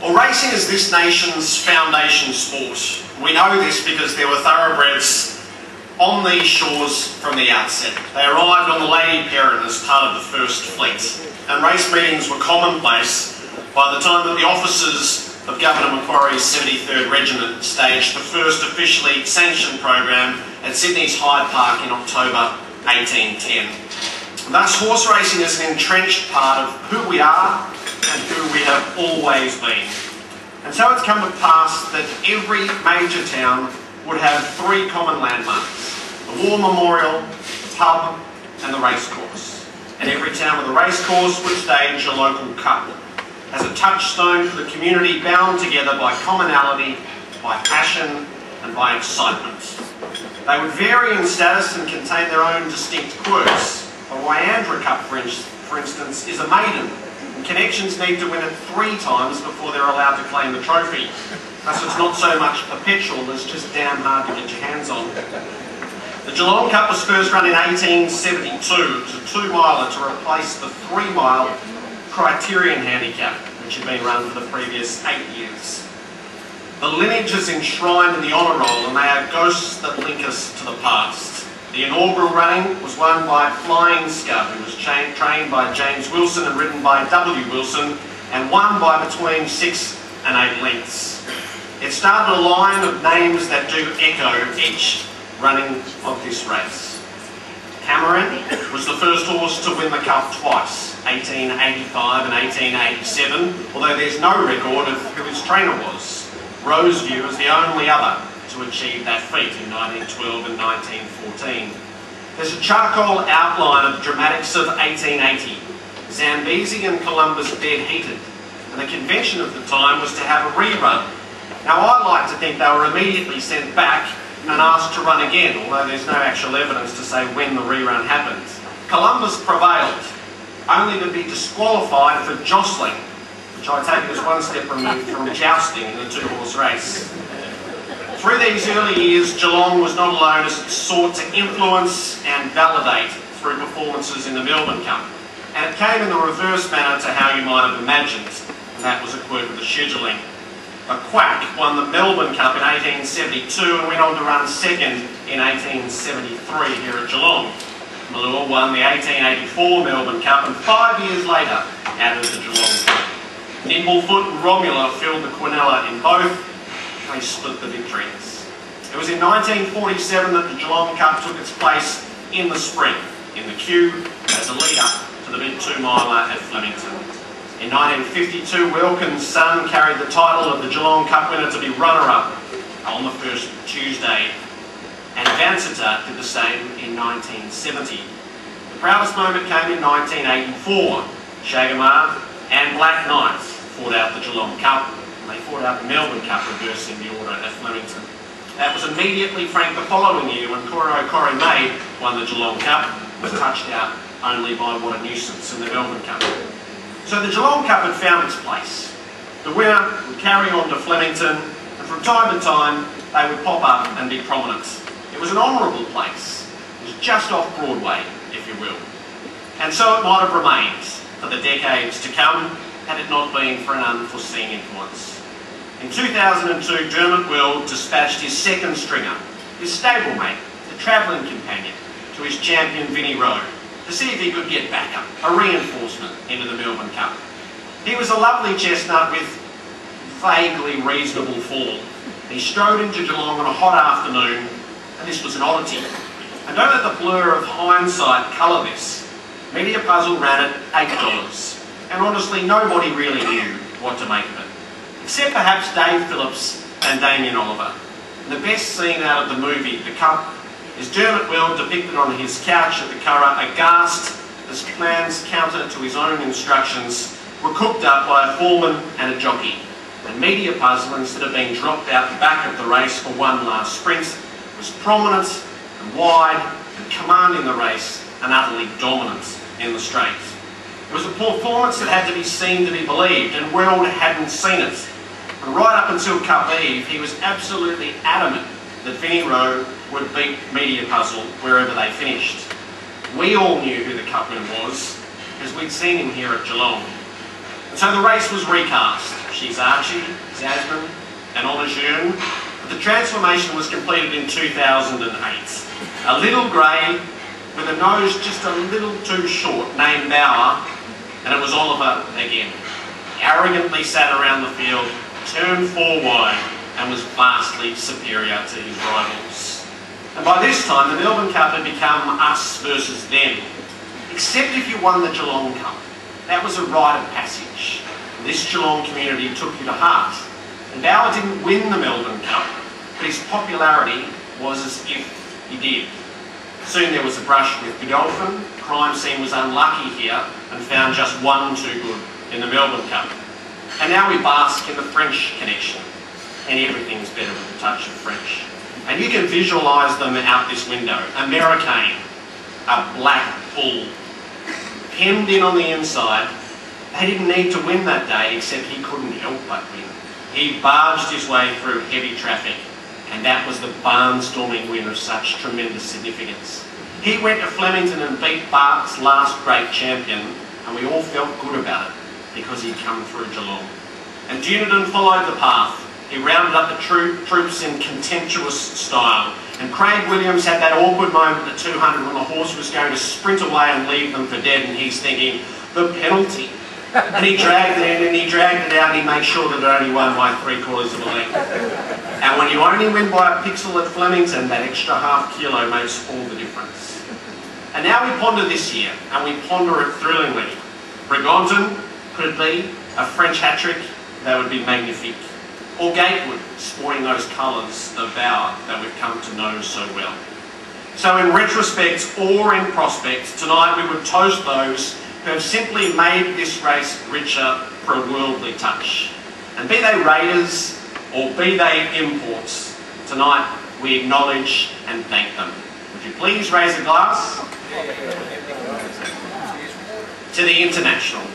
Well, racing is this nation's foundation sport. We know this because there were thoroughbreds on these shores from the outset. They arrived on the Lady Perrin as part of the First Fleet, and race meetings were commonplace by the time that the officers of Governor Macquarie's 73rd Regiment staged the first officially sanctioned program at Sydney's Hyde Park in October 1810. Thus, horse racing is an entrenched part of who we are and who we have always been. And so it's come to pass that every major town would have three common landmarks: the War Memorial, the pub and the racecourse. And every town with a racecourse would stage a local cup as a touchstone for the community, bound together by commonality, by passion and by excitement. They would vary in status and contain their own distinct quirks. The Wyandra Cup, for instance, is a maiden, and connections need to win it 3 times before they're allowed to claim the trophy. Thus it's not so much perpetual as just damn hard to get your hands on. The Geelong Cup was first run in 1872 as a 2-miler to replace the 3-mile Criterion handicap, which had been run for the previous 8 years. The lineage is enshrined in the honour roll, and they are ghosts that link us to the past. The inaugural running was won by Flying Scud, who was trained by James Wilson and ridden by W. Wilson, and won by between 6 and 8 lengths. It started a line of names that do echo each running of this race. Cameron was the first horse to win the Cup twice, 1885 and 1887, although there's no record of who his trainer was. Roseview was the only other to achieve that feat in 1912 and 1914. There's a charcoal outline of dramatics of 1880. Zambezi and Columbus dead heated, and the convention of the time was to have a rerun. Now, I like to think they were immediately sent back and asked to run again, although there's no actual evidence to say when the rerun happened. Columbus prevailed, only to be disqualified for jostling, which I take it as one step removed from jousting in the 2-horse race. Through these early years, Geelong was not alone as it sought to influence and validate through performances in the Melbourne Cup. And it came in the reverse manner to how you might have imagined, and that was a quirk of the scheduling. A quack won the Melbourne Cup in 1872 and went on to run second in 1873 here at Geelong. Malure won the 1884 Melbourne Cup and 5 years later added the Geelong Cup. Nimblefoot and Romula filled the quinella in both. They split the victories. It was in 1947 that the Geelong Cup took its place in the spring, in the queue, as a lead-up to the big 2-miler at Flemington. In 1952, Wilkins' son carried the title of the Geelong Cup winner to be runner-up on the first Tuesday, and Vansittart did the same in 1970. The proudest moment came in 1984. Shagamar and Black Knight fought out the Geelong Cup, and they fought out the Melbourne Cup, reversing the order at Flemington. That was immediately franked the following year when Corrie May won the Geelong Cup, was touched out only by What a Nuisance in the Melbourne Cup. So the Geelong Cup had found its place. The winner would carry on to Flemington, and from time to time they would pop up and be prominent. It was an honourable place. It was just off Broadway, if you will. And so it might have remained for the decades to come, had it not been for an unforeseen influence. In 2002, Dermot Will dispatched his second stringer, his stablemate, the travelling companion, to his champion Vinnie Rowe, to see if he could get backup, a reinforcement into the Melbourne Cup. He was a lovely chestnut with vaguely reasonable form. He strode into Geelong on a hot afternoon, and this was an oddity. And don't let the blur of hindsight colour this. Media Puzzle ran at $8, and honestly nobody really knew what to make of it, except perhaps Dave Phillips and Damien Oliver. And the best scene out of the movie, The Cup, is Dermot Will depicted on his couch at the Curragh, aghast as plans counter to his own instructions were cooked up by a foreman and a jockey. And Media Puzzle, instead of being dropped out the back of the race for one last sprint, was prominent and wide and commanding the race and utterly dominant in the straight. It was a performance that had to be seen to be believed, and Will hadn't seen it. And right up until Cup Eve, he was absolutely adamant that Vinnie Rowe would beat Media Puzzle wherever they finished. We all knew who the cup winner was, because we'd seen him here at Geelong. And so the race was recast. She's Archie, Jasmine and Honor-Jeune. The transformation was completed in 2008. A little grey with a nose just a little too short, named Bauer, and it was Oliver again. Arrogantly sat around the field, turned 4 wide and was vastly superior to his rivals. And by this time the Melbourne Cup had become us versus them, except if you won the Geelong Cup. That was a rite of passage. This Geelong community took you to heart. And Bauer didn't win the Melbourne Cup, but his popularity was as if he did. Soon there was a brush with Godolphin. Crime scene was unlucky here and found just 1 too good in the Melbourne Cup. And now we bask in the French connection. And everything's better with a touch of French. And you can visualise them out this window. Americain, a black bull, hemmed in on the inside. They didn't need to win that day, except he couldn't help but win. He barged his way through heavy traffic, and that was the barnstorming win of such tremendous significance. He went to Flemington and beat Bart's last great champion, and we all felt good about it, because he'd come through Geelong. And Dunedin followed the path. He rounded up the troops in contemptuous style, and Craig Williams had that awkward moment at 200 when the horse was going to sprint away and leave them for dead, and he's thinking, the penalty. And he dragged it in and he dragged it out and he made sure that it only won by 3/4 of a length. And when you only win by a pixel at Flemington, that extra half kilo makes all the difference. And now we ponder this year, and we ponder it thrillingly. Brigonton, could it be? A French hat-trick? That would be magnifique. Or Gatewood, sporting those colours of Bauer that we've come to know so well. So in retrospect or in prospect, tonight we would toast those who have simply made this race richer for a worldly touch. And be they raiders or be they imports, tonight we acknowledge and thank them. Would you please raise a glass to the internationals.